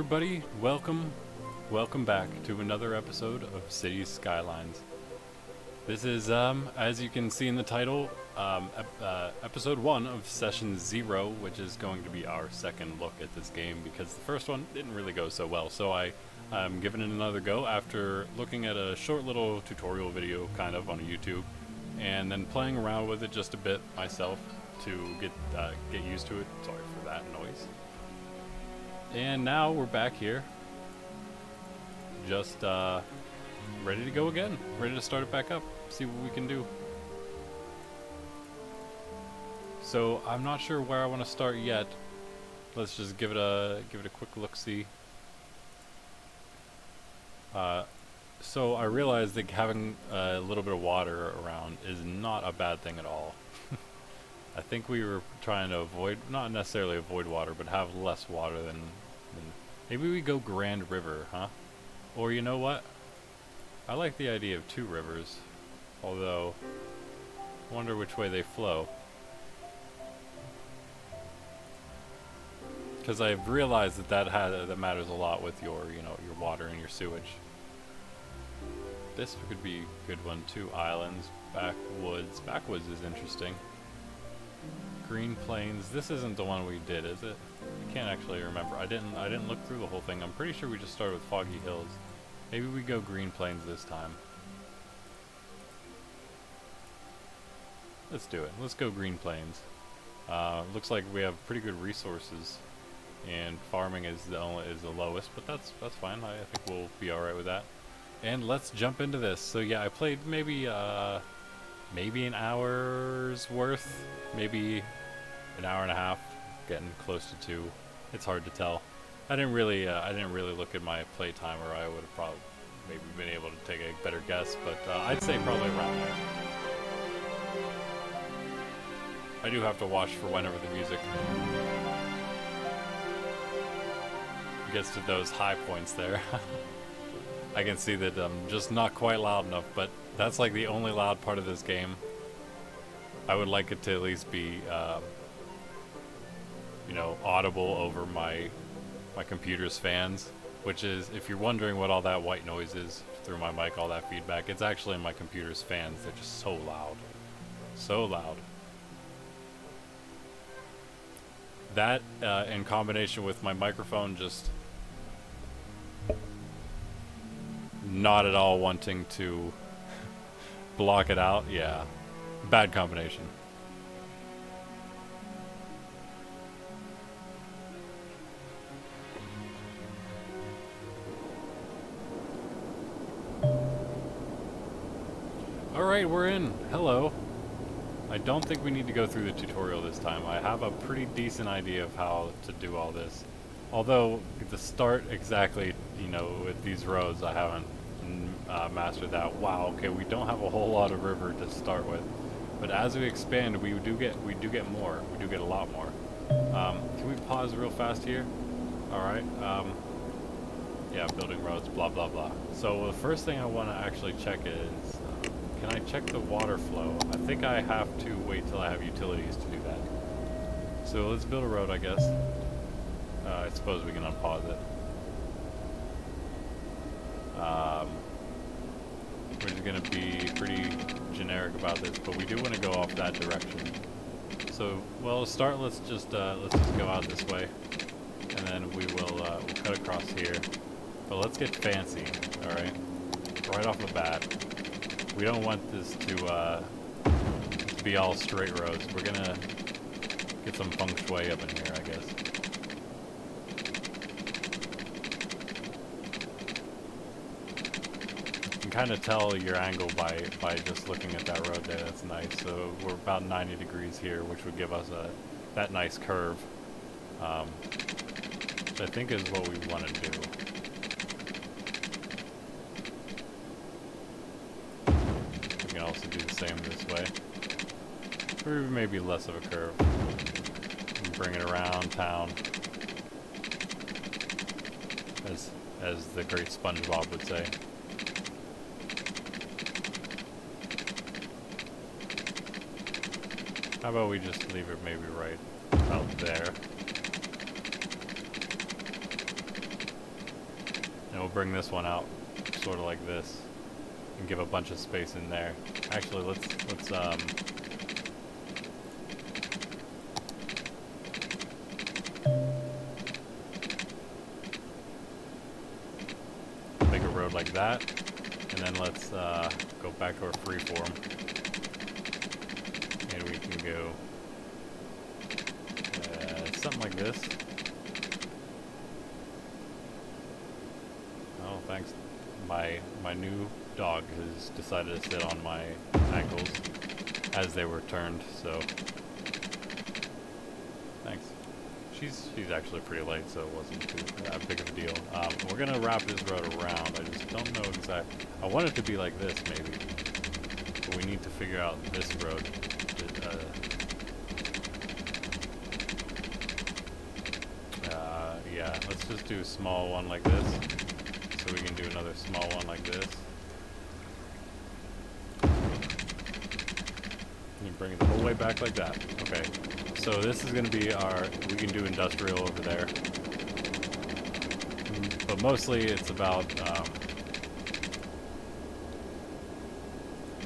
everybody, welcome back to another episode of Cities Skylines. This is, as you can see in the title, episode 1 of session 0, which is going to be our second look at this game because the first one didn't really go so well, so I'm giving it another go after looking at a short little tutorial video kind of on YouTube and then playing around with it just a bit myself to get used to it. Sorry for that noise. And now we're back here, just ready to go again, ready to start it back up, see what we can do. So I'm not sure where I want to start yet. Let's just give it a quick look-see. So I realized that having a little bit of water around is not a bad thing at all. I think we were trying to avoid, not necessarily avoid water, but have less water than maybe we go Grand River, huh? Or you know what? I like the idea of 2 rivers, although I wonder which way they flow. Because I've realized that matters a lot with your water and your sewage. This could be a good one too. Islands, backwoods. Backwoods is interesting. Green Plains. This isn't the one we did, is it? I can't actually remember. I didn't look through the whole thing. I'm pretty sure we just started with Foggy Hills. Maybe we go Green Plains this time. Let's do it. Let's go Green Plains. Looks like we have pretty good resources, and farming is the lowest, but that's fine. I think we'll be all right with that. And let's jump into this. So yeah, I played maybe an hour's worth, maybe an hour and a half, getting close to 2. It's hard to tell. I didn't really look at my playtime, or I would have probably maybe been able to take a better guess, but I'd say probably around there. I do have to watch for whenever the music gets to those high points there. I can see that I'm just not quite loud enough, but that's like the only loud part of this game. I would like it to at least be, audible over my computer's fans, which is, if you're wondering what all that white noise is through my mic, all that feedback, it's actually my computer's fans. They're just so loud. So loud. That, in combination with my microphone just not at all wanting to block it out, yeah. Bad combination. Alright, we're in. Hello. I don't think we need to go through the tutorial this time. I have a pretty decent idea of how to do all this. Although, the start exactly, with these roads, I haven't mastered that. Wow, okay, we don't have a whole lot of river to start with. But as we expand, we do get more. We do get a lot more. Can we pause real fast here? Alright, yeah, building roads, blah, blah, blah. So the first thing I want to actually check is, can I check the water flow? I think I have to wait till I have utilities to do that. So let's build a road, I guess. I suppose we can unpause it. We're just going to be pretty generic about this, but we do want to go off that direction. So, well, to start, let's just go out this way, and then we'll cut across here. But let's get fancy, all right? Right off the bat, we don't want this to be all straight roads. We're gonna get some feng shui up in here, I guess. You can kind of tell your angle by just looking at that road there. That's nice. So we're about 90 degrees here, which would give us that nice curve, which I think is what we want to do. We can also do the same this way, or maybe less of a curve. And bring it around town, as the great SpongeBob would say. How about we just leave it maybe right out there. we'll bring this one out sort of like this and give a bunch of space in there. Actually, let's make a road like that, and then let's go back to our freeform, and we can go something like this. Oh, thanks. My new dog has decided to sit on my ankles as they were turned, so thanks. She's actually pretty light, so it wasn't too that big of a deal. We're gonna wrap this road around. I just don't know exactly. I want it to be like this, maybe, but we need to figure out this road. Yeah, let's just do a small one like this, so we can do another small one like this. And you bring it the whole way back like that. Okay. So this is going to be our, we can do industrial over there. But mostly it's about,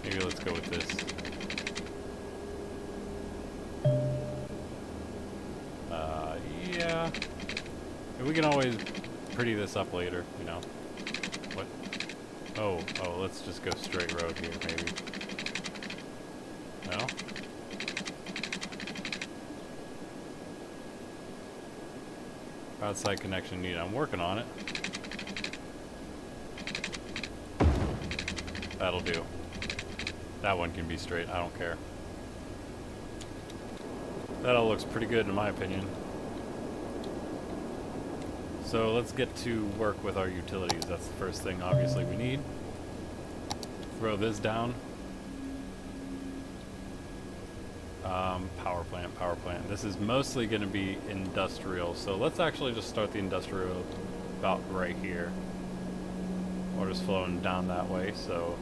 maybe let's go with this. Yeah. We can always pretty this up later, you know. What? Oh, let's just go straight road here, maybe. No? Outside connection needed. I'm working on it. That'll do. That one can be straight. I don't care. That all looks pretty good in my opinion. So let's get to work with our utilities. That's the first thing obviously we need. Throw this down. Power plant. This is mostly going to be industrial. So let's actually just start the industrial about right here. Water's flowing down that way, so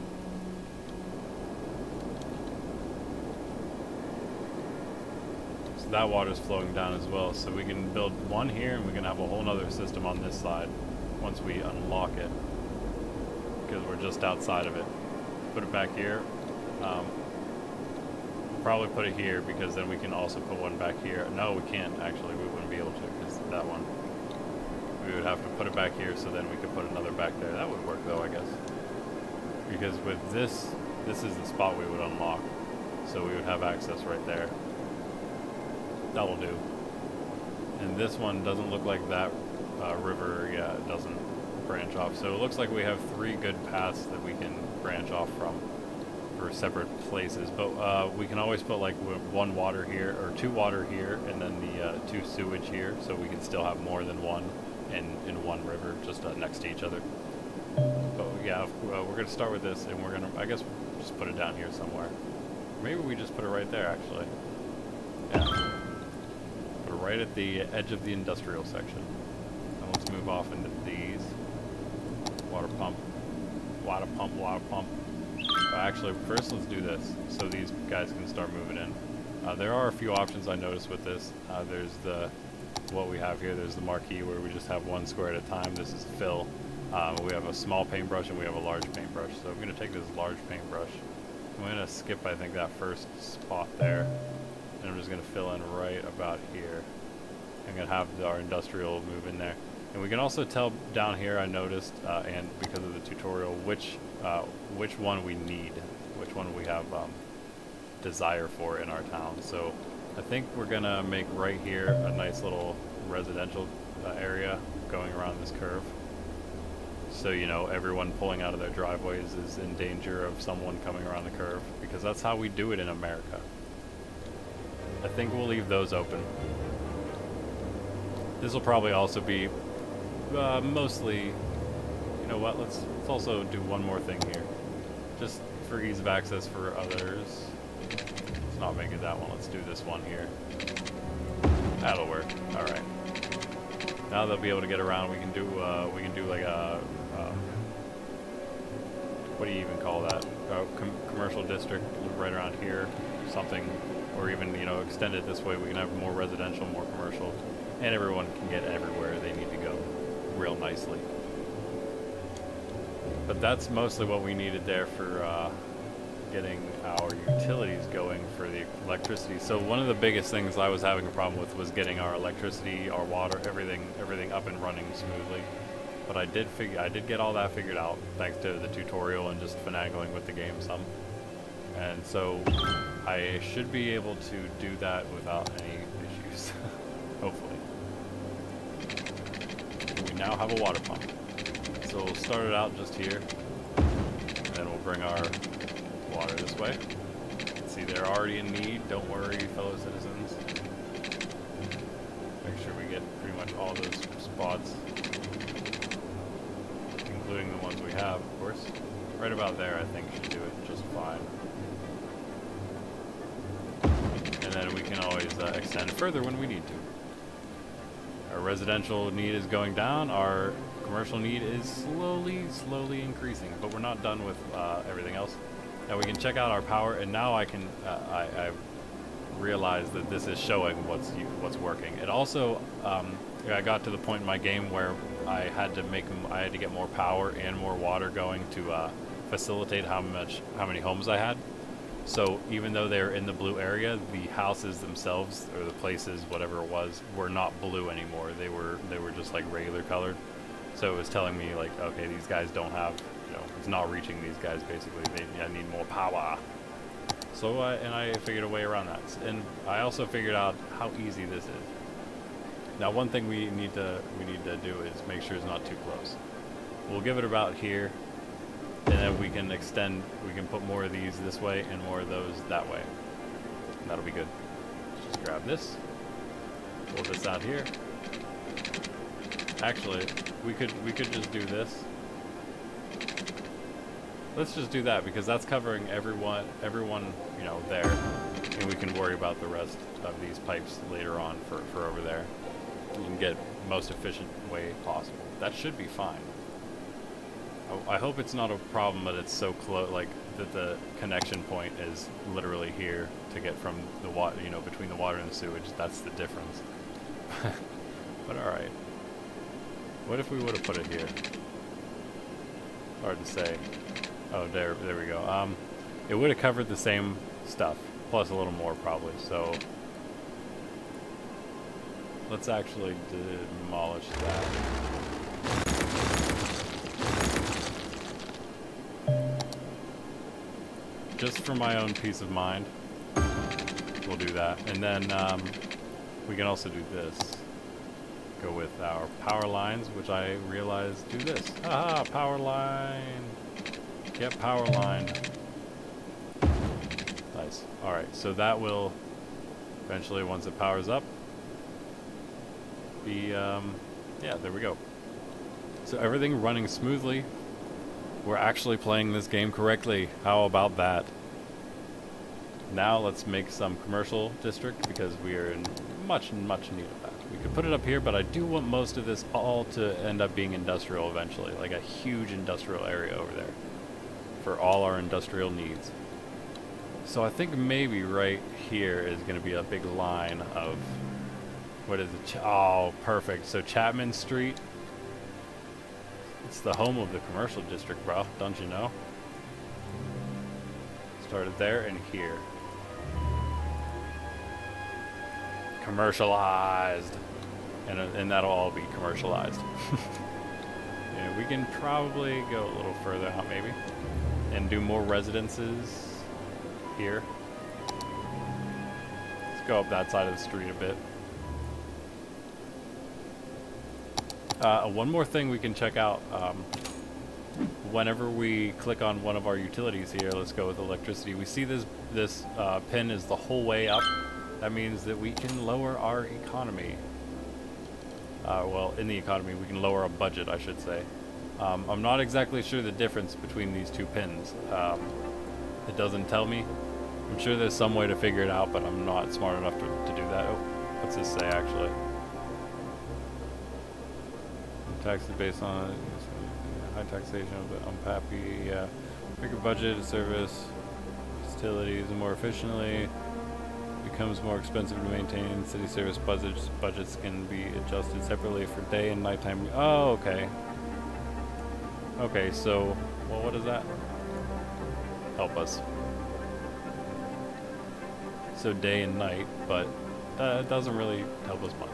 that water's flowing down as well. So we can build one here, and we can have a whole nother system on this side once we unlock it, because we're just outside of it. Put it back here. Probably put it here, because then we can also put one back here. No, we can't actually. We wouldn't be able to, because that one. We would have to put it back here, so then we could put another back there. That would work though, I guess. Because with this is the spot we would unlock. So we would have access right there. That will do. And this one doesn't look like that river. Yeah, it doesn't branch off. So it looks like we have 3 good paths that we can branch off from for separate places. But we can always put like 1 water here, or 2 water here, and then the 2 sewage here, so we can still have more than one in one river, just next to each other. But yeah, we're going to start with this, and we're going to, I guess, just put it down here somewhere. Maybe we just put it right there, actually. Yeah. Put it right at the edge of the industrial section. And let's move off into these. Water pump. Water pump, water pump. Actually, first let's do this, so these guys can start moving in. There are a few options I noticed with this. There's what we have here. There's the marquee where we just have 1 square at a time. This is fill. We have a small paintbrush and we have a large paintbrush. So I'm going to take this large paintbrush. I'm going to skip, I think, that first spot there. And I'm just going to fill in right about here. I'm going to have our industrial move in there. And we can also tell down here, I noticed, and because of the tutorial, which one we need, which one we have desire for in our town. So I think we're going to make right here a nice little residential area going around this curve. So, you know, everyone pulling out of their driveways is in danger of someone coming around the curve, because that's how we do it in America. I think we'll leave those open. This will probably also be mostly, you know what, let's also do one more thing here. Just for ease of access for others. Let's not make it that one, let's do this one here. That'll work, alright. Now they'll be able to get around. We can do like a, what do you even call that? Commercial district right around here, something, or even, you know, extend it this way. We can have more residential, more commercial, and everyone can get everywhere they need to go real nicely. But that's mostly what we needed there for getting our utilities going for the electricity. So one of the biggest things I was having a problem with was getting our electricity, our water, everything up and running smoothly. But I did get all that figured out thanks to the tutorial and just finagling with the game some. And so I should be able to do that without any issues, hopefully. We now have a water pump. So we'll start it out just here, and then we'll bring our water this way. See, they're already in need. Don't worry, fellow citizens. Make sure we get pretty much all those spots, including the ones we have, of course. Right about there, I think, should do it just fine. And then we can always extend further when we need to. Our residential need is going down. Our commercial need is slowly increasing, but we're not done with everything else. Now we can check out our power, and now I can I realized that this is showing what's working. It also I got to the point in my game where I had to get more power and more water going to facilitate how many homes I had. So even though they're in the blue area, the houses themselves, or the places, whatever it was, were not blue anymore. They were just like regular colored. So it was telling me like, okay, these guys don't have, it's not reaching these guys basically. I need more power. So I figured a way around that. And I also figured out how easy this is. Now one thing we need to do is make sure it's not too close. We'll give it about here. And then we can extend, we can put more of these this way and more of those that way. And that'll be good. Just grab this, pull this out here. Actually, we could just do this. Let's just do that because that's covering everyone, there. And we can worry about the rest of these pipes later on for over there. You can get most efficient way possible. That should be fine. I hope it's not a problem that it's so close, like that the connection point is literally here to get from the water, between the water and the sewage. That's the difference. But all right. What if we would have put it here? Hard to say. Oh, there we go. It would have covered the same stuff, plus a little more probably. So let's actually demolish that. Just for my own peace of mind, we'll do that. And then we can also do this. Go with our power lines, which I realized do this. Aha, power line. Get power line. Nice. Alright, so that will eventually, once it powers up, be, yeah, there we go. So everything running smoothly. We're actually playing this game correctly. How about that? Now let's make some commercial district because we are in much need of that. We could put it up here, but I do want most of this all to end up being industrial eventually, like a huge industrial area over there for all our industrial needs. So I think maybe right here is going to be a big line of, what is it? Oh, perfect. So Chapman Street. It's the home of the commercial district, bro. Don't you know? Started there and here. Commercialized. And that'll all be commercialized. Yeah, we can probably go a little further out maybe. And do more residences here. Let's go up that side of the street a bit. One more thing we can check out, whenever we click on one of our utilities here, let's go with electricity, we see this pin is the whole way up. That means that we can lower our economy. Well, in the economy, we can lower our budget, I should say. I'm not exactly sure the difference between these two pins. It doesn't tell me. I'm sure there's some way to figure it out, but I'm not smart enough to do that. Oh, what's this say, actually? Taxes based on high taxation, but I'm happy. Yeah, bigger budget, service, facilities more efficiently. Becomes more expensive to maintain. City service budgets can be adjusted separately for day and nighttime. Oh, okay. Okay, so, well, what does that help us? So day and night, but that doesn't really help us much.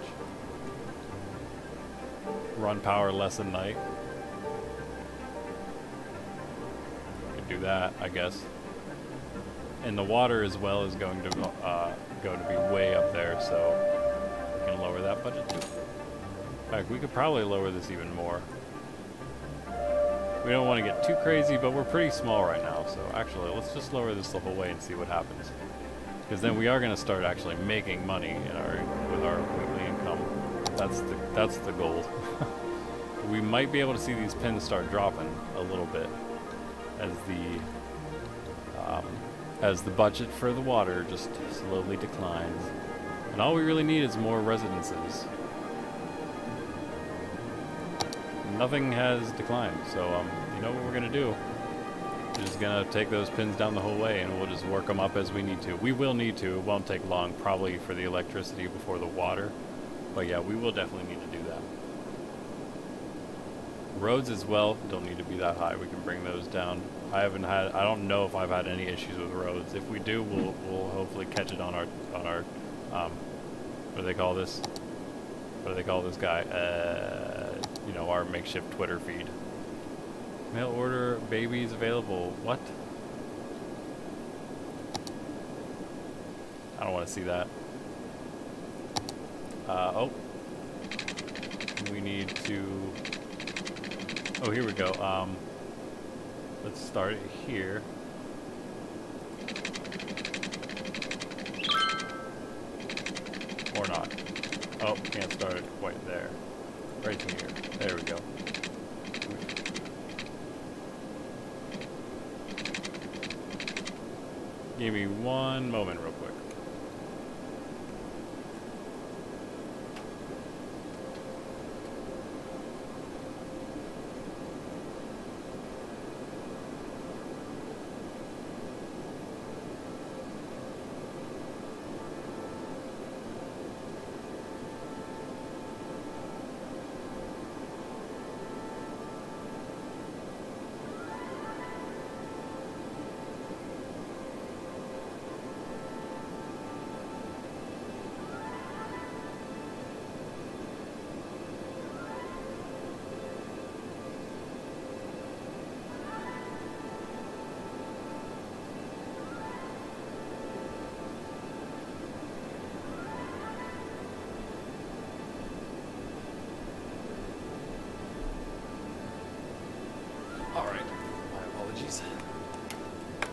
Run power less than night. Could do that, I guess. And the water as well is going to be way up there, so we can lower that budget too. In fact, we could probably lower this even more. We don't want to get too crazy, but we're pretty small right now, so actually, let's just lower this the whole way and see what happens. Because then we are going to start actually making money with our weekly income. That's the goal. We might be able to see these pins start dropping a little bit as the budget for the water just slowly declines. And all we really need is more residences. Nothing has declined, so you know what we're gonna do? We're just gonna take those pins down the whole way, and we'll just work them up as we need to. We will need to. It won't take long, probably for the electricity before the water. But yeah, we will definitely need to do that. Roads as well don't need to be that high. We can bring those down. I don't know if I've had any issues with roads. If we do, we'll hopefully catch it on our what do they call this? What do they call this guy? You know, our makeshift Twitter feed. Mail order babies available. What? I don't want to see that. Oh. We need to... Oh, here we go. Let's start it here. Or not. Oh, can't start it quite there. Right here. There we go. Give me one moment real quick.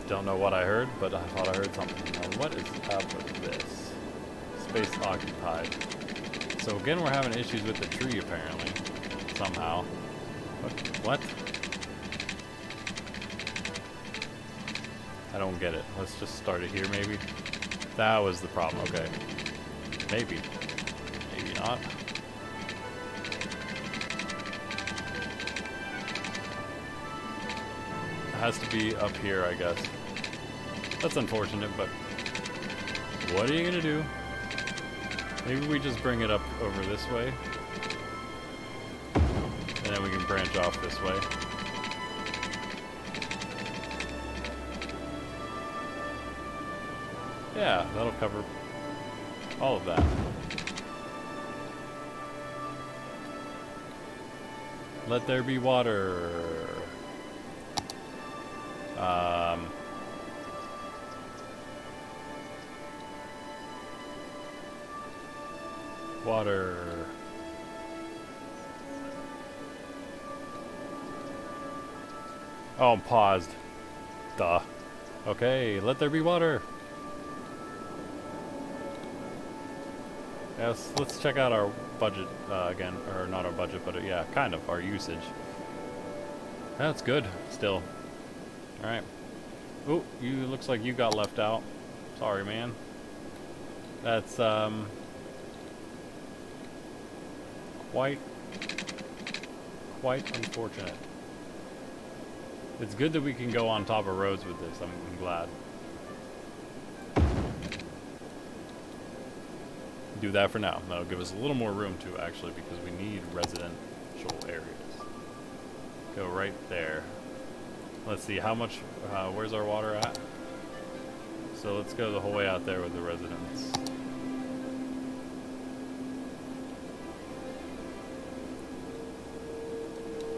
Don't know what I heard, but I thought I heard something. Now, what is up with this? Space occupied. So again, we're having issues with the tree, apparently. Somehow. What? I don't get it. Let's just start it here, maybe? That was the problem. Okay. Maybe. Maybe not. It has to be up here, I guess. That's unfortunate, but what are you gonna do? Maybe we just bring it up over this way, and then we can branch off this way. Yeah, that'll cover all of that. Let there be water. Water. Oh, I'm paused. Duh. Okay, let there be water. Yes, let's check out our budget again, or not our budget, but yeah, kind of our usage. That's good, still. All right. Oh, you looks like you got left out. Sorry, man. That's quite unfortunate. It's good that we can go on top of roads with this. I'm glad. Do that for now. That'll give us a little more room too, actually, because we need residential areas. Go right there. Let's see, how much, where's our water at? So let's go the whole way out there with the residents.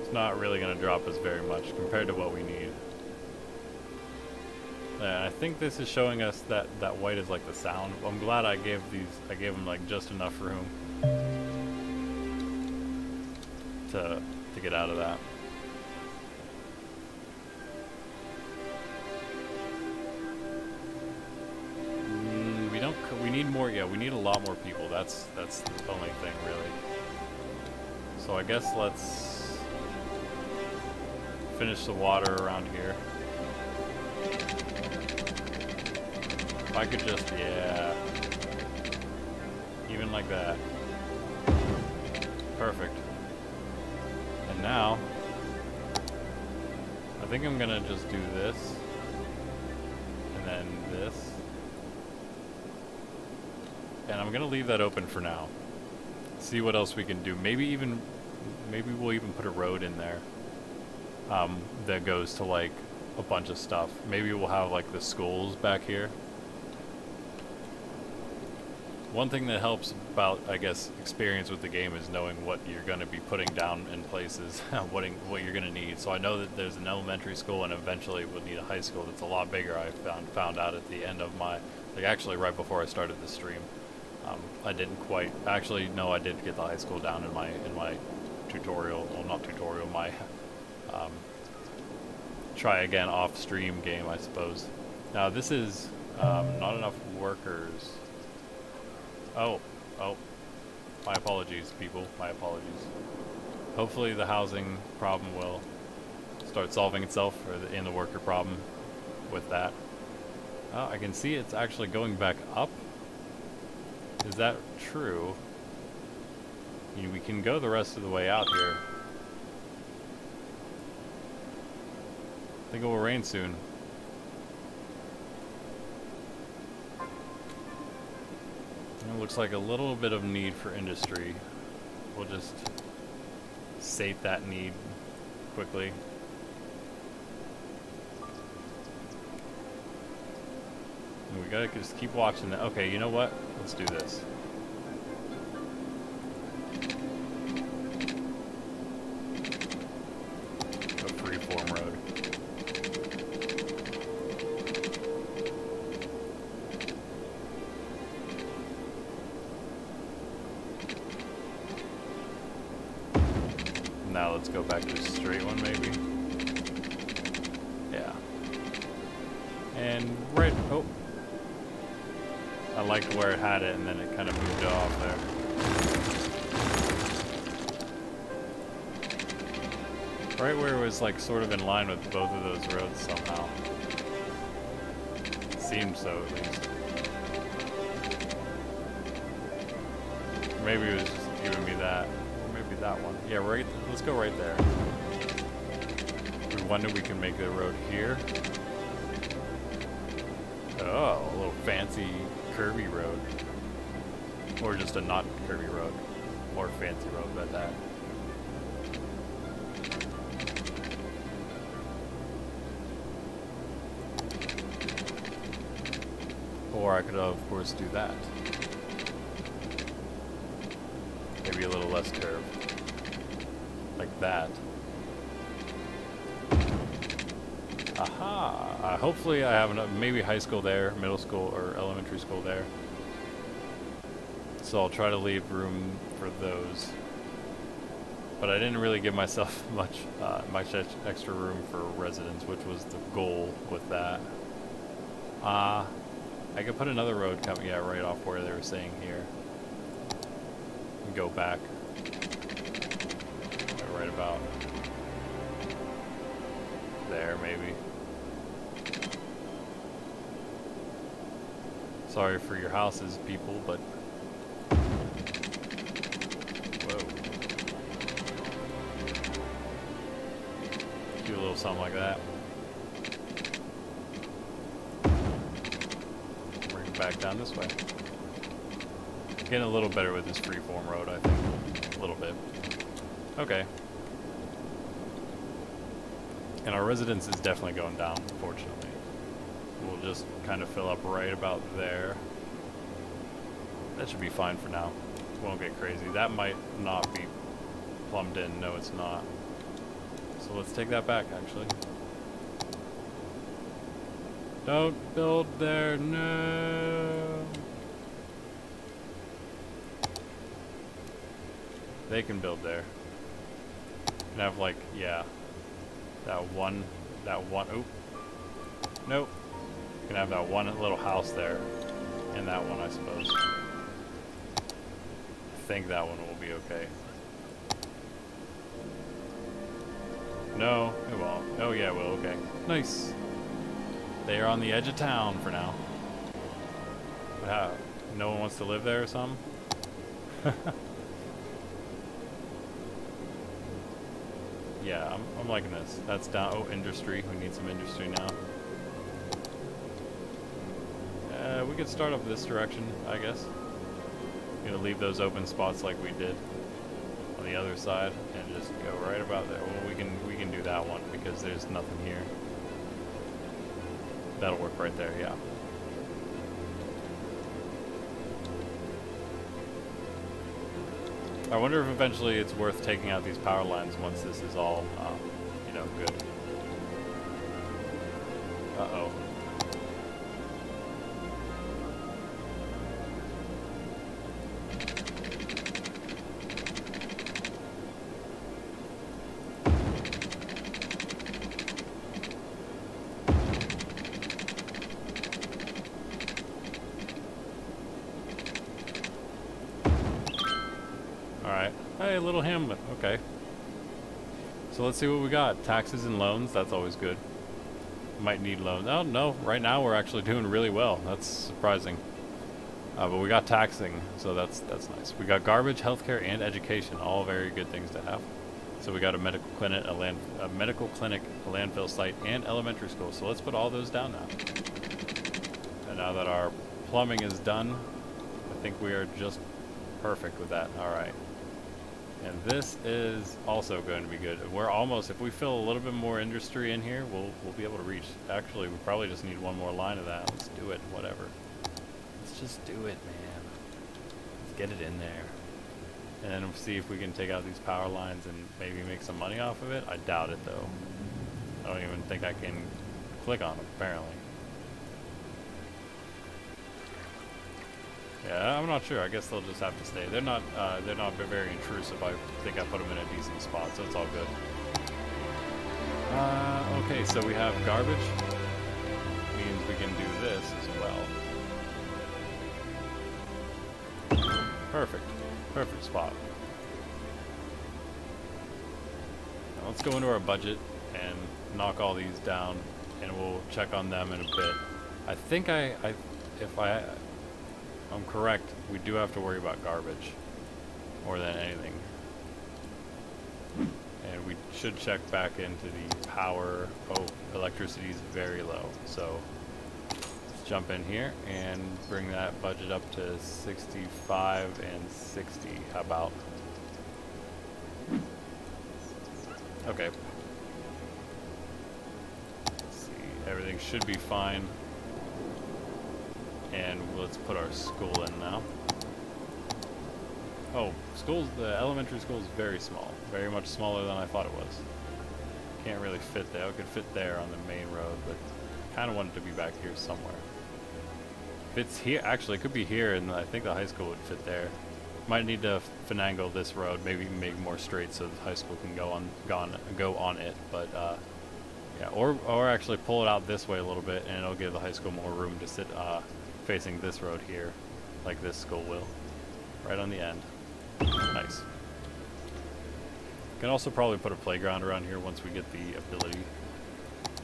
It's not really going to drop us very much compared to what we need. Yeah, I think this is showing us that white is like the sound. I'm glad I gave them like just enough room to get out of that. We need more, yeah, we need a lot more people. That's the only thing, really. So I guess let's finish the water around here. If I could just, yeah. Even like that. Perfect. And now, I think I'm gonna just do this. And then this. And I'm gonna leave that open for now. See what else we can do. Maybe we'll even put a road in there that goes to like a bunch of stuff. Maybe we'll have like the schools back here. One thing that helps about, I guess, experience with the game is knowing what you're going to be putting down in places, what you're going to need. So I know that there's an elementary school and eventually we'll need a high school that's a lot bigger. I found out at the end of my, like actually right before I started the stream. I didn't quite, actually no, I did get the high school down in my tutorial, well not tutorial, my try again off stream game, I suppose. Now this is not enough workers. Oh, my apologies people, my apologies. Hopefully the housing problem will start solving itself, or in the worker problem with that. Oh, I can see it's actually going back up. Is that true? I mean, we can go the rest of the way out here. I think it will rain soon. It looks like a little bit of need for industry. We'll just sate that need quickly. And we gotta just keep watching that. Okay, you know what? Let's do this. A freeform road. Now let's go back to a straight one, maybe. Yeah. And right, oh. I liked where it had it, and then it kind of moved off there. Right where it was like sort of in line with both of those roads somehow. It seemed so, at least. Maybe it was just giving me that. Or maybe that one. Yeah, right. Let's go right there. We wonder we can make the road here. Oh, a little fancy curvy road. Or just a not curvy road. More fancy road at that. Or I could, of course, do that. Maybe a little less curved. Like that. Aha! Hopefully I have enough, maybe high school there, middle school, or elementary school there. So I'll try to leave room for those. But I didn't really give myself much extra room for residents, which was the goal with that. I could put another road coming, yeah, right off where they were saying here. And go back. Right about there, maybe. Sorry for your houses, people, but whoa. Do a little something like that. Bring it back down this way. Getting a little better with this freeform road, I think. A little bit. Okay. And our residence is definitely going down, unfortunately. We'll just kind of fill up right about there. That should be fine for now. Won't get crazy. That might not be plumbed in. No, it's not. So let's take that back, actually. Don't build there, no. They can build there. And have like, yeah, that one, oop. Nope. You can have that one little house there, and that one, I suppose. I think that one will be okay. No, it won't. Oh yeah, it will, okay. Nice. They are on the edge of town for now. No one wants to live there or something? Yeah, I'm liking this. That's down. Oh, industry. We need some industry now. We could start up this direction, I guess. Gonna leave those open spots like we did on the other side, and just go right about there. Well, we can do that one because there's nothing here. That'll work right there. Yeah. I wonder if eventually it's worth taking out these power lines once this is all, you know, good. Uh-oh. Hey, little hamlet. Okay. So let's see what we got. Taxes and loans. That's always good. Might need loans. Oh, no. Right now we're actually doing really well. That's surprising. But we got taxing, so that's nice. We got garbage, healthcare, and education. All very good things to have. So we got a medical clinic, a landfill site, and elementary school. So let's put all those down now. And now that our plumbing is done, I think we are just perfect with that. All right. And this is also going to be good. We're almost, if we fill a little bit more industry in here, we'll be able to reach. Actually, we probably just need one more line of that. Let's do it, whatever. Let's just do it, man. Let's get it in there. And then we'll see if we can take out these power lines and maybe make some money off of it. I doubt it, though. I don't even think I can click on them, apparently. Yeah, I'm not sure. I guess they'll just have to stay. They're not very intrusive. I think I put them in a decent spot, so it's all good. Okay, so we have garbage. Means we can do this as well. Perfect. Perfect spot. Now let's go into our budget and knock all these down, and we'll check on them in a bit. I think if I'm correct, we do have to worry about garbage more than anything. And we should check back into the power. Oh, electricity is very low. So let's jump in here and bring that budget up to 65 and 60. How about? Okay. Let's see. Everything should be fine. And let's put our school in now. Oh, the elementary school is very small. Very much smaller than I thought it was. Can't really fit there. It could fit there on the main road, but kind of wanted to be back here somewhere. If it's here, actually it could be here, and I think the high school would fit there. Might need to finagle this road, maybe make more straight so the high school can go on it, but yeah, or actually pull it out this way a little bit, and it'll give the high school more room to sit facing this road here, like this school will, right on the end. Nice. Can also probably put a playground around here once we get the ability.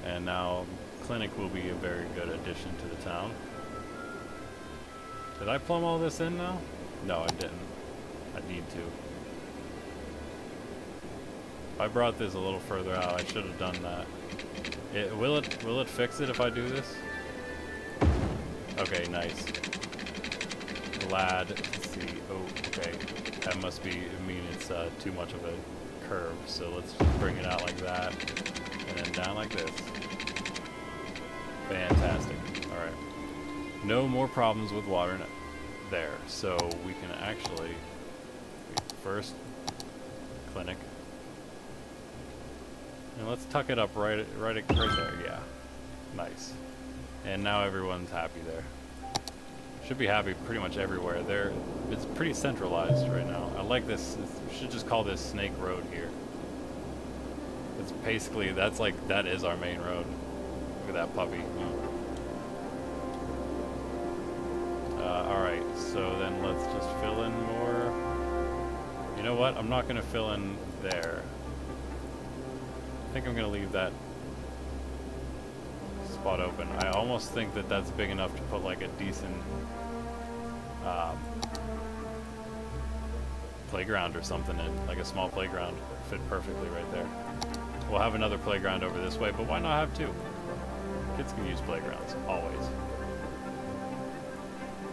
And now clinic will be a very good addition to the town. Did I plumb all this in now? No, I didn't. I need to. If I brought this a little further out, I should have done that. Will it fix it if I do this? Okay, nice. Glad to see. Oh, okay. That mean it's too much of a curve. So let's just bring it out like that, and and then down like this. Fantastic. Alright. No more problems with water there. So we can actually first clinic. And let's tuck it up right there. Yeah. Nice. And now everyone's happy there. Should be happy pretty much everywhere. It's pretty centralized right now. I like this. We should just call this Snake Road here. It's basically, that is our main road. Look at that puppy. Alright, so then let's just fill in more. You know what? I'm not going to fill in there. I think I'm going to leave that spot open. I almost think that that's big enough to put like a decent playground or something in, like a small playground. Fit perfectly right there. We'll have another playground over this way, but why not have two? Kids can use playgrounds, always.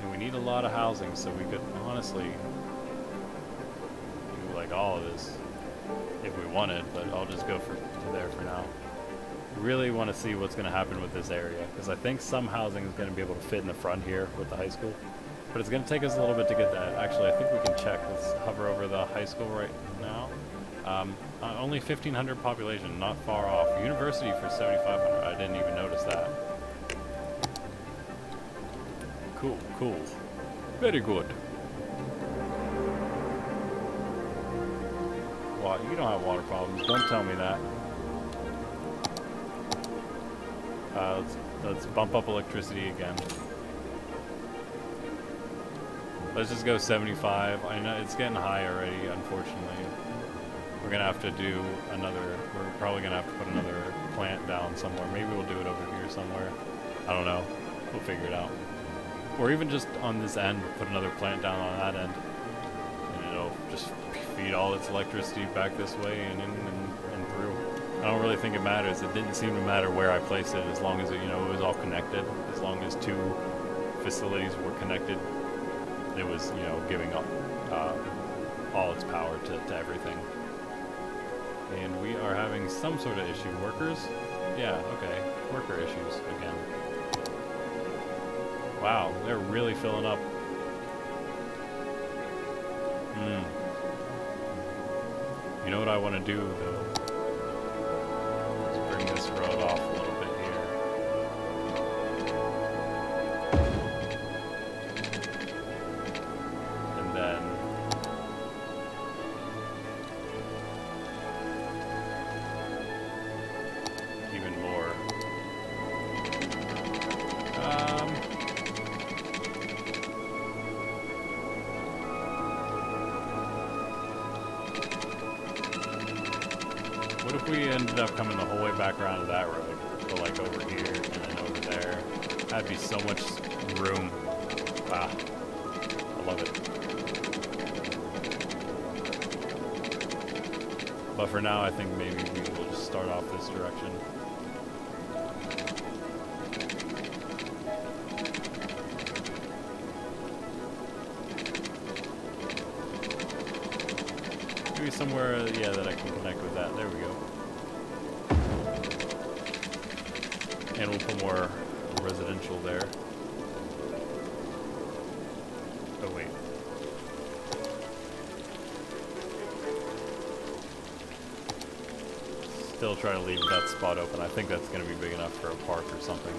And we need a lot of housing, so we could honestly do like all of this if we wanted, but I'll just go to there for now. Really want to see what's going to happen with this area, because I think some housing is going to be able to fit in the front here with the high school, but it's going to take us a little bit to get that. Actually, I think we can check. Let's hover over the high school right now. Only 1,500 population, not far off. University for 7,500. I didn't even notice that. Cool, cool. Very good. Wow, you don't have water problems. Don't tell me that. Let's bump up electricity again. Let's just go 75. I know it's getting high already, unfortunately. We're gonna have to do another, we're probably gonna have to put another plant down somewhere. Maybe we'll do it over here somewhere. I don't know. We'll figure it out. Or even just on this end, put another plant down on that end. And it'll just feed all its electricity back this way and in and through. I don't really think it matters. It didn't seem to matter where I placed it, as long as it, you know, it was all connected. As long as two facilities were connected, it was, you know, giving up all its power to everything. And we are having some sort of issue. Workers? Yeah, okay. Worker issues again. Wow, they're really filling up. You know what I want to do, though? Let's bring this road off a little bit here. And then even more. What if we ended up coming the whole way back around to that road? So like over here and then over there. That'd be so much room. Wow. I love it. But for now, I think maybe we will just start off this direction. Maybe somewhere, yeah, that I can connect with that. There we go. And we'll put more residential there. Oh, wait. Still try to leave that spot open. I think that's going to be big enough for a park or something.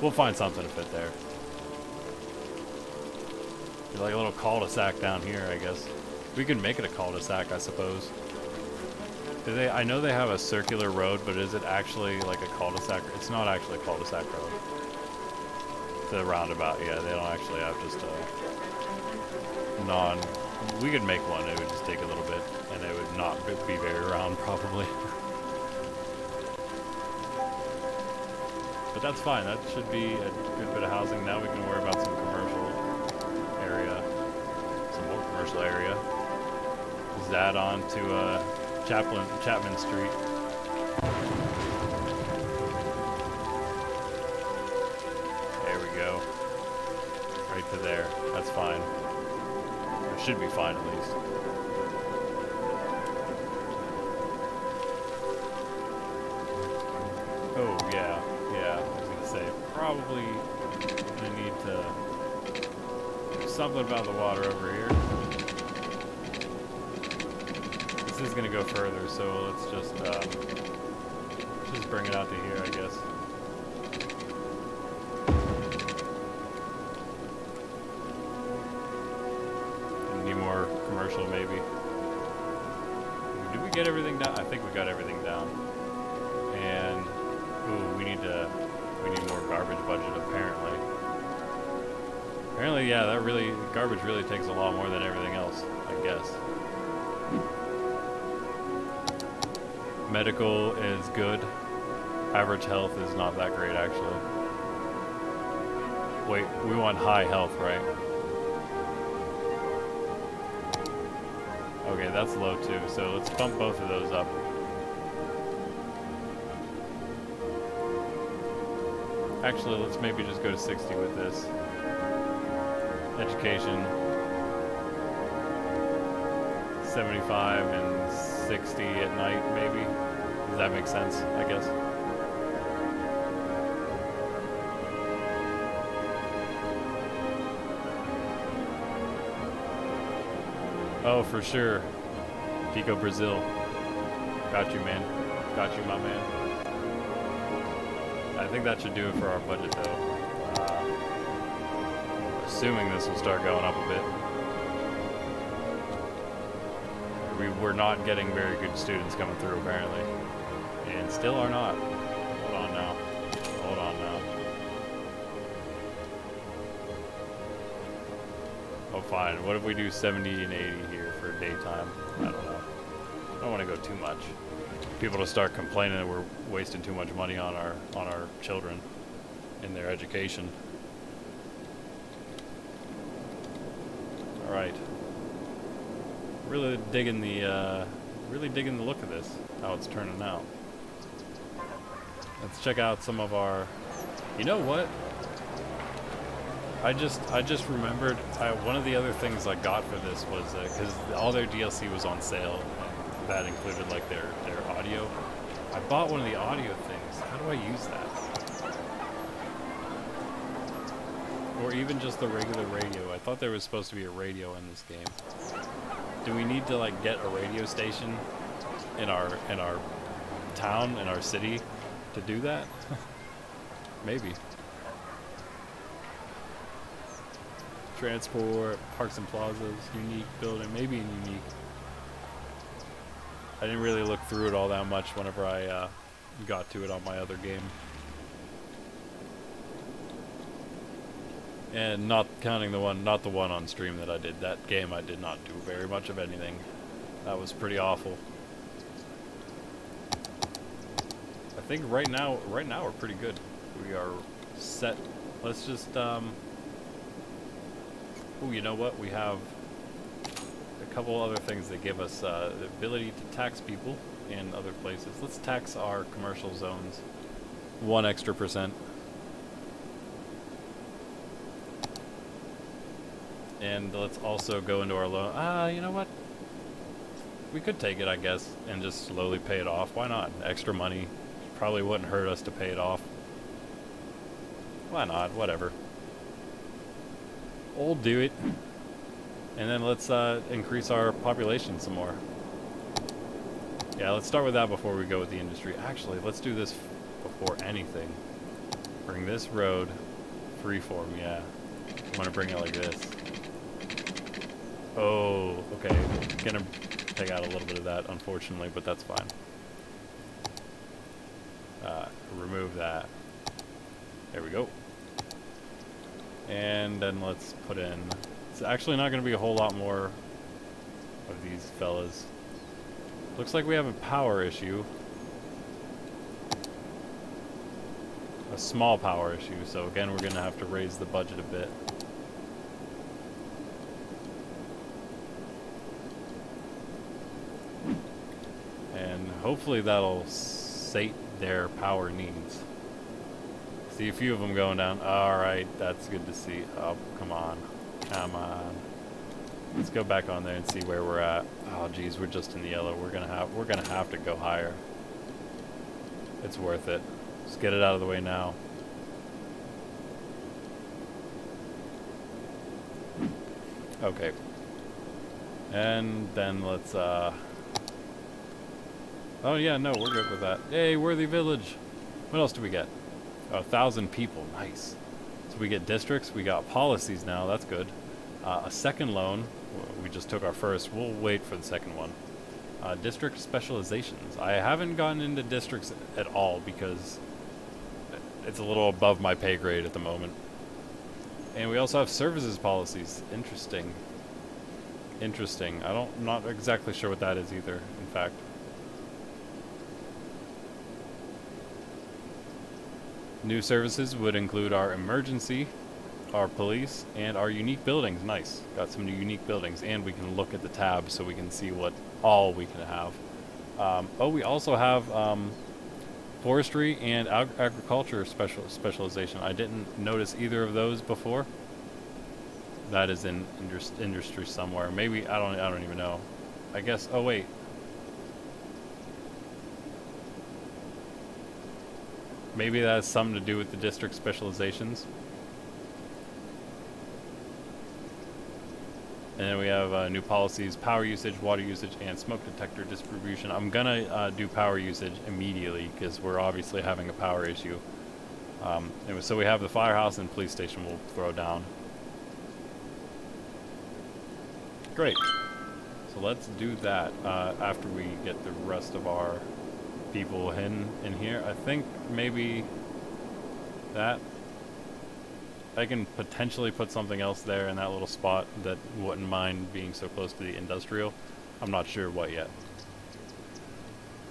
We'll find something to fit there. Be like a little cul-de-sac down here, I guess. We could make it a cul-de-sac, I suppose. I know they have a circular road, but is it actually like a cul-de-sac? It's not actually a cul-de-sac road. The roundabout, yeah, they don't actually have just a we could make one, it would just take a little bit, and it would not be very round, probably. But that's fine, that should be a good bit of housing. Now we can worry about some commercial area, some more commercial area. Just add on to Chapman Street. There we go. Right to there. That's fine. It should be fine at least. Oh, yeah. Yeah, I was gonna say, probably gonna need to do something about the water over here. This is gonna go further, so let's just bring it out to here, I guess. Need more commercial, maybe. Did we get everything down? I think we got everything down. And ooh, we need more garbage budget apparently. Apparently, yeah, garbage really takes a lot more than everything else, I guess. Medical is good. Average health is not that great, actually. Wait, we want high health, right? Okay, that's low too, so let's bump both of those up. Actually, let's maybe just go to 60 with this. Education. 75 and 60 at night, maybe. Does that make sense, I guess? Oh, for sure. Pico Brazil. Got you, man. Got you, my man. I think that should do it for our budget, though. Assuming this will start going up a bit. We were not getting very good students coming through, apparently. And still are not. Hold on now. Hold on now. Oh, fine. What if we do 70 and 80 here for daytime? I don't know. I don't want to go too much. People to start complaining that we're wasting too much money on our children in their education. All right. Really digging the look of this. How it's turning out. Let's check out some of our. You know what? I just remembered one of the other things I got for this was because all their DLC was on sale, and that included like their audio. I bought one of the audio things. How do I use that? Or even just the regular radio. I thought there was supposed to be a radio in this game. Do we need to like get a radio station in our town, in our city, to do that? Maybe. Transport, parks and plazas, unique building, maybe unique. I didn't really look through it all that much whenever I got to it on my other game. And not counting not the one on stream that I did. That game I did not do very much of anything. That was pretty awful. I think right now we're pretty good. We are set. Let's just oh, you know what? We have a couple other things that give us the ability to tax people in other places. Let's tax our commercial zones 1 extra %. And let's also go into our loan. You know what? We could take it, I guess, and just slowly pay it off. Why not? Extra money. Probably wouldn't hurt us to pay it off. Why not? Whatever. We'll do it. And then let's increase our population some more. Yeah, let's start with that before we go with the industry. Actually, let's do this before anything. Bring this road freeform, yeah. I'm gonna bring it like this. Oh, okay. Gonna take out a little bit of that, unfortunately, but that's fine. Remove that. There we go. And then let's put in... It's actually not going to be a whole lot more of these fellas. Looks like we have a power issue. A small power issue, so again we're going to have to raise the budget a bit. And hopefully that'll sate their power needs. See a few of them going down. Alright, that's good to see. Oh, come on. Come on. Let's go back on there and see where we're at. Oh geez, we're just in the yellow. We're gonna have to go higher. It's worth it. Just get it out of the way now. Okay. And then let's, oh yeah, no, we're good with that. Yay, Worthy Village! What else do we get? 1,000 people, nice. So we get districts, we got policies now, that's good. A second loan, we just took our first, we'll wait for the second one. District specializations. I haven't gotten into districts at all because it's a little above my pay grade at the moment. And we also have services policies. Interesting. Interesting. I'm not exactly sure what that is either, in fact. New services would include our emergency, our police, and our unique buildings. Nice. Got some new unique buildings. And we can look at the tab so we can see what all we can have. Oh, we also have forestry and agriculture specialization. I didn't notice either of those before. That is in industry somewhere. Maybe I don't even know. I guess. Oh wait. Maybe that has something to do with the district specializations. And then we have new policies, power usage, water usage, and smoke detector distribution. I'm gonna do power usage immediately because we're obviously having a power issue. Anyway, so we have the firehouse and police station we'll throw down. Great. So let's do that after we get the rest of our people in here. I think maybe that. I can potentially put something else there in that little spot that wouldn't mind being so close to the industrial. I'm not sure what yet.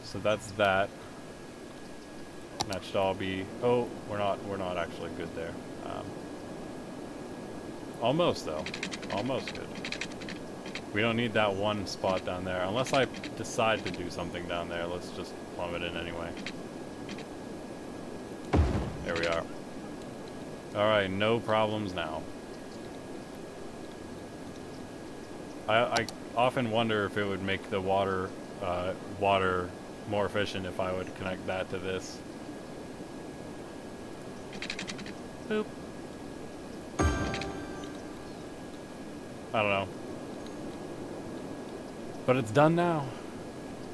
So that's that. That should all be. Oh, we're not actually good there. Almost though. Almost good. We don't need that one spot down there unless I decide to do something down there. Let's just plumb it in anyway. There we are. Alright, no problems now. I often wonder if it would make the water more efficient if I would connect that to this. Boop. I don't know. But it's done now.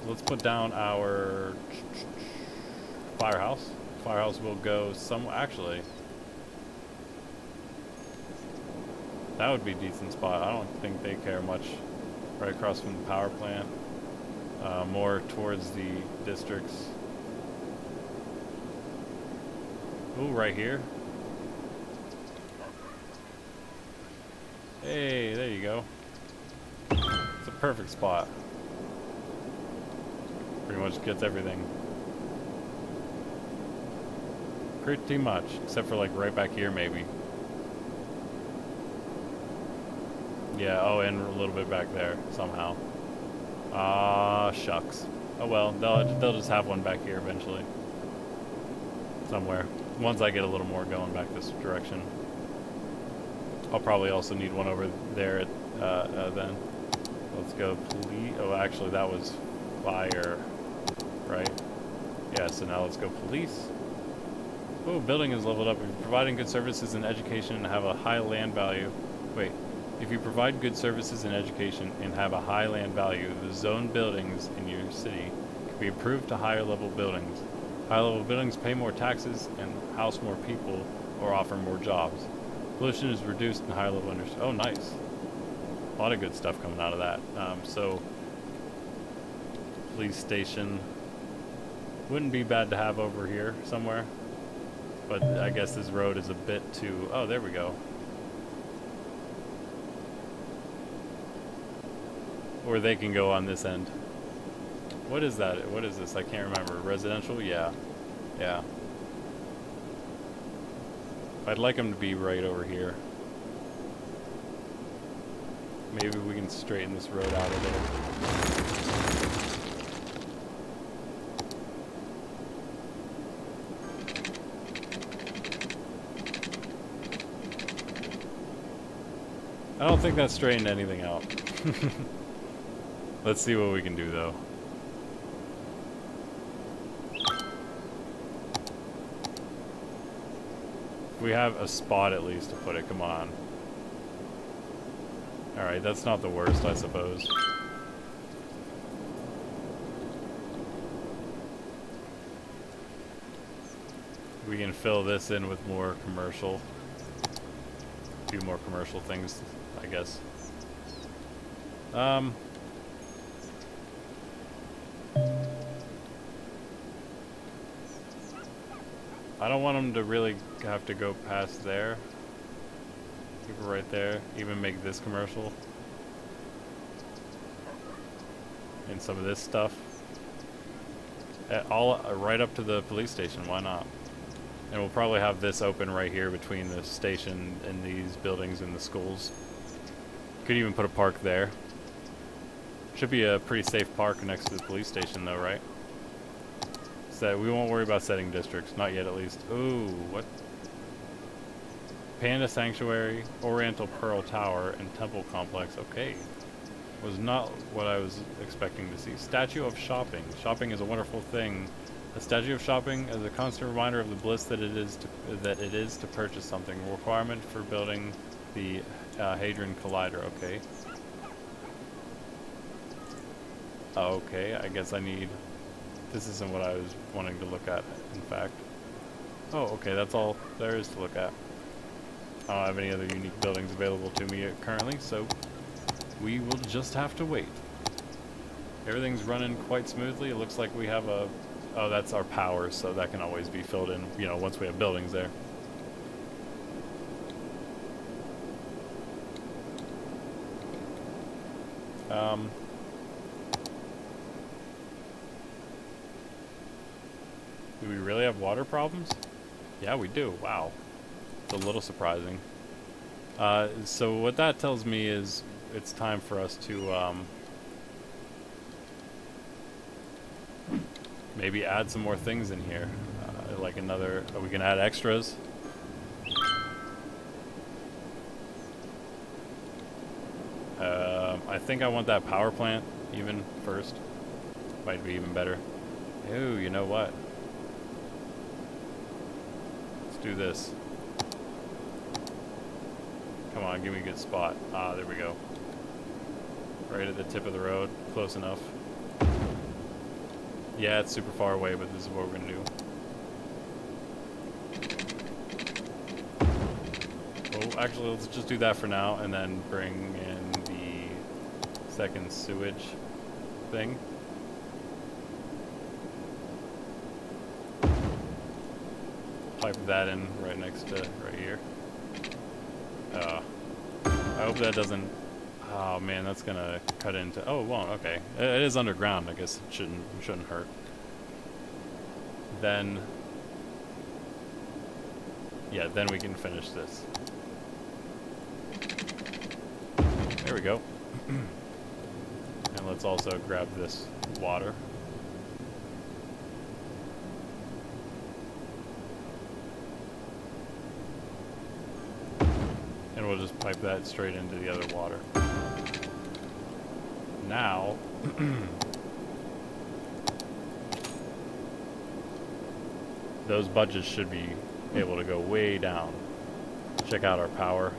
Let's put down our firehouse. Firehouse will go somewhere. Actually, that would be a decent spot. I don't think they care much. Right across from the power plant. More towards the districts. Ooh, right here. Hey, there you go. It's a perfect spot. Pretty much gets everything. Pretty much, except for like right back here maybe. Yeah, oh, and a little bit back there somehow. Ah, shucks. Oh well, they'll just have one back here eventually. Somewhere. Once I get a little more going back this direction. I'll probably also need one over there at, then. Let's go police. Oh, actually that was fire, right? Yeah, so now let's go police. Oh, building is leveled up. If you're providing good services and education and have a high land value. Wait. If you provide good services and education and have a high land value, the zone buildings in your city can be improved to higher level buildings. Higher level buildings pay more taxes and house more people or offer more jobs. Pollution is reduced in higher level industry. Oh, nice. A lot of good stuff coming out of that. So, police station wouldn't be bad to have over here somewhere. But I guess this road is a bit too... Oh, there we go. Or they can go on this end. What is that? What is this? I can't remember. Residential? Yeah. Yeah. I'd like them to be right over here. Maybe we can straighten this road out a little. I don't think that straightened anything out. Let's see what we can do, though. we have a spot at least to put it, come on. Alright, that's not the worst, I suppose. We can fill this in with more commercial. A few more commercial things, I guess. I don't want them to really have to go past there. Keep it right there. Even make this commercial. And some of this stuff. All right up to the police station, why not? And we'll probably have this open right here between the station and these buildings and the schools. Could even put a park there. Should be a pretty safe park next to the police station though, right? So we won't worry about setting districts, not yet at least. Ooh, what? Panda Sanctuary, Oriental Pearl Tower, and Temple Complex. Okay. Was not what I was expecting to see. Statue of Shopping. Shopping is a wonderful thing. A statue of shopping is a constant reminder of the bliss that it is to purchase something. A requirement for building the Hadron Collider. Okay. Okay, I guess I need... This isn't what I was wanting to look at, in fact. Oh, okay, that's all there is to look at. I don't have any other unique buildings available to me currently, so we will just have to wait. Everything's running quite smoothly. It looks like we have a... Oh, that's our power, so that can always be filled in, you know, once we have buildings there. Do we really have water problems? Yeah, we do. Wow. It's a little surprising. So what that tells me is it's time for us to maybe add some more things in here. Like another... we can add extras. I think I want that power plant even first. Might be even better. Ooh, you know what? Let's do this. Come on, give me a good spot. Ah, there we go. Right at the tip of the road. Close enough. Yeah, it's super far away, but this is what we're gonna do. Oh, actually, let's just do that for now, and then bring in the second sewage thing. Pipe that in right next to right here. I hope that doesn't... Oh man, that's gonna cut into... Oh, it won't. Okay, it is underground. I guess it shouldn't hurt. Then, yeah, then we can finish this. There we go. And let's also grab this water. And we'll just pipe that straight into the other water. Now, those budgets should be able to go way down. Check out our power.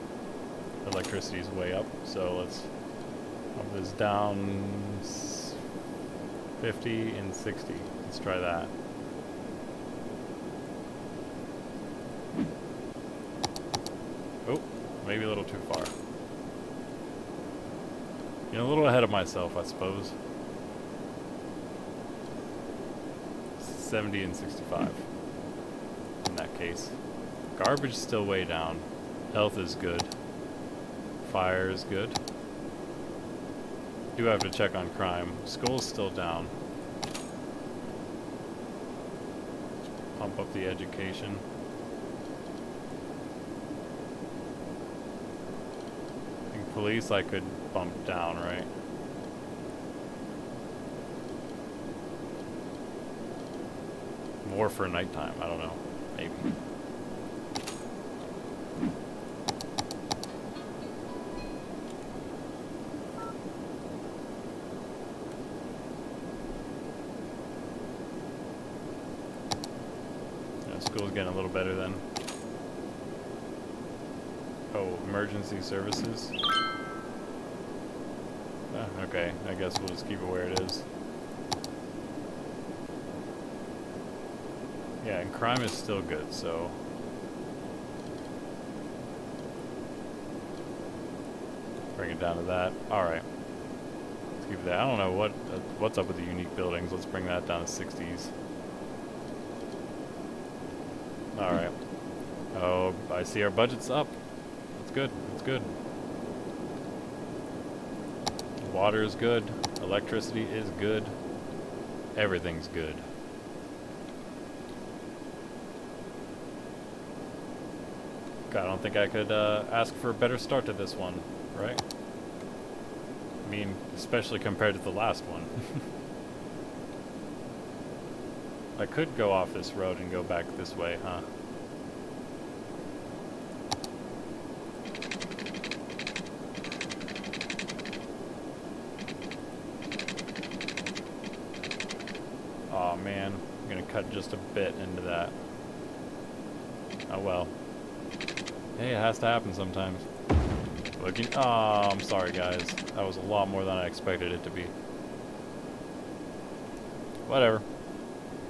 Electricity's way up, so let's up this down 50 and 60. Let's try that. Oh, maybe a little too far. You know, a little ahead of myself, I suppose. 70 and 65. In that case. Garbage is still way down. Health is good. Fire is good. Do have to check on crime. School's still down. Pump up the education. I think police I could bump down, right? More for nighttime, I don't know. Maybe. School's getting a little better then. Oh, emergency services. Okay, I guess we'll just keep it where it is. Yeah, and crime is still good, so... Bring it down to that. Alright. Let's keep it there. I don't know what's up with the unique buildings. Let's bring that down to 60s. Alright. Oh, I see our budget's up. That's good. That's good. Water is good. Electricity is good. Everything's good. God, I don't think I could ask for a better start to this one, right? I mean, especially compared to the last one. I could go off this road and go back this way, huh? Aw, man. I'm gonna cut just a bit into that. Oh well. Hey, it has to happen sometimes. Oh, I'm sorry, guys. That was a lot more than I expected it to be. Whatever.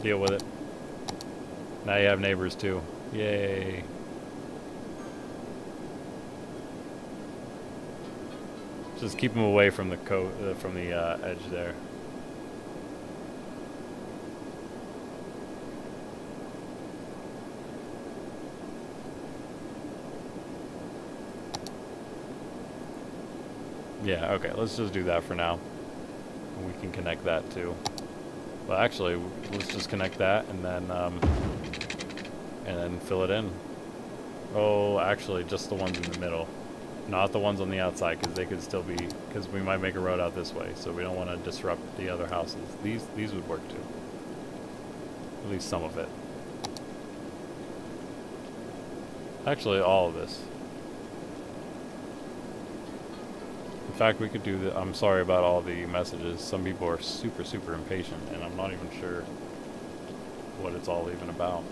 Deal with it. Now you have neighbors too. Yay. Just keep them away from the edge there. Yeah, okay, let's just do that for now. We can connect that too. Well, actually, let's just connect that and then fill it in. Oh, actually, just the ones in the middle. Not the ones on the outside, because they could still be, because we might make a road out this way, so we don't want to disrupt the other houses. These would work too. At least some of it. Actually, all of this. In fact, we could do the... I'm sorry about all the messages. Some people are super, super impatient, and I'm not even sure what it's all even about.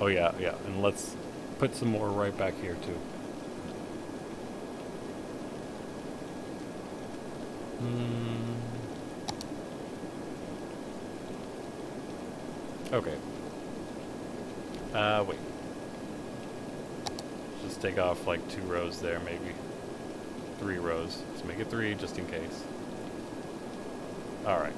Oh yeah, yeah, and let's put some more right back here too. Okay. Wait. Just take off like 2 rows there, maybe. 3 rows. Let's make it 3 just in case. Alright.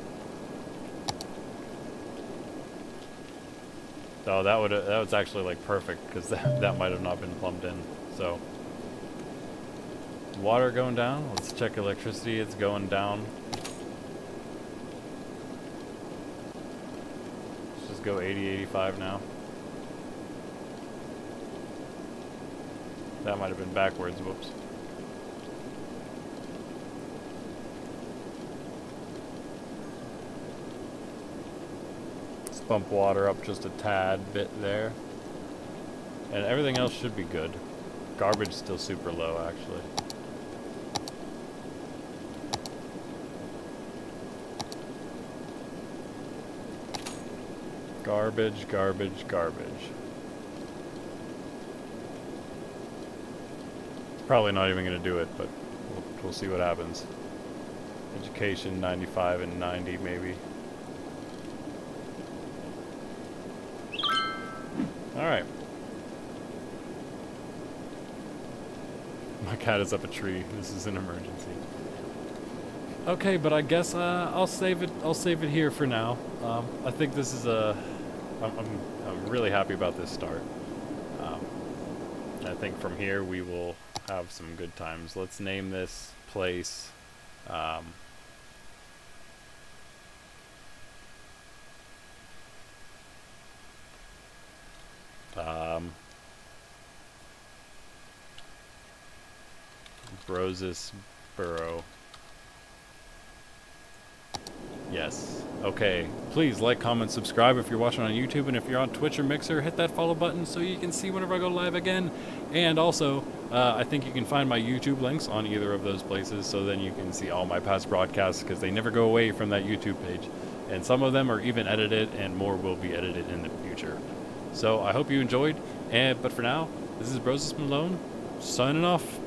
Oh, that was actually like perfect, because that might have not been plumbed in. So, water going down. Let's check electricity. It's going down. Let's just go 80, 85 now. That might have been backwards. Whoops. Bump water up just a tad bit there, and everything else should be good. Garbage still super low, actually. Garbage, garbage, garbage. Probably not even going to do it, but we'll see what happens. Education 95 and 90 maybe. Alright. My cat is up a tree. This is an emergency. Okay, but I guess I'll save it here for now. I think this is I'm really happy about this start. I think from here we will have some good times. Let's name this place Brosis Burrow. Yes. Okay. Please like, comment, subscribe if you're watching on YouTube, and if you're on Twitch or Mixer, hit that follow button so you can see whenever I go live again. And also, I think you can find my YouTube links on either of those places, so then you can see all my past broadcasts, because they never go away from that YouTube page. and some of them are even edited, and more will be edited in the future. So I hope you enjoyed, but for now, this is Brosis Malone, signing off.